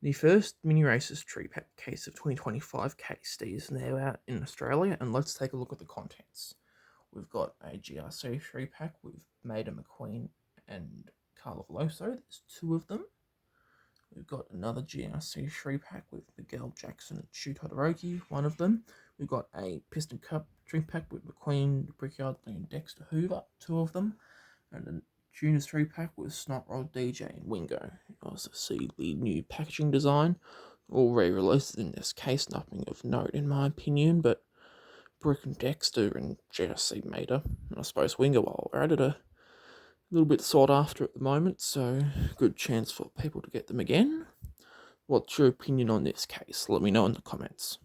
The first Mini Races Tree Pack case of 2025 KSD is now out in Australia, and let's take a look at the contents. We've got a GRC Tree Pack with Mattel McQueen and Carla Veloso. There's two of them. We've got another GRC Tree Pack with Miguel Jackson Shu Todoroki, one of them. We've got a Piston Cup Tree Pack with McQueen, Yardley and Dexter Hoover, two of them. And a Juniors 3-pack with Snot Rod, DJ and Wingo. You also see the new packaging design, all re-releases in this case, nothing of note in my opinion, but Brick and Dexter and GRC Mater, and I suppose Wingo while we're at it, a little bit sought after at the moment, so good chance for people to get them again. What's your opinion on this case? Let me know in the comments.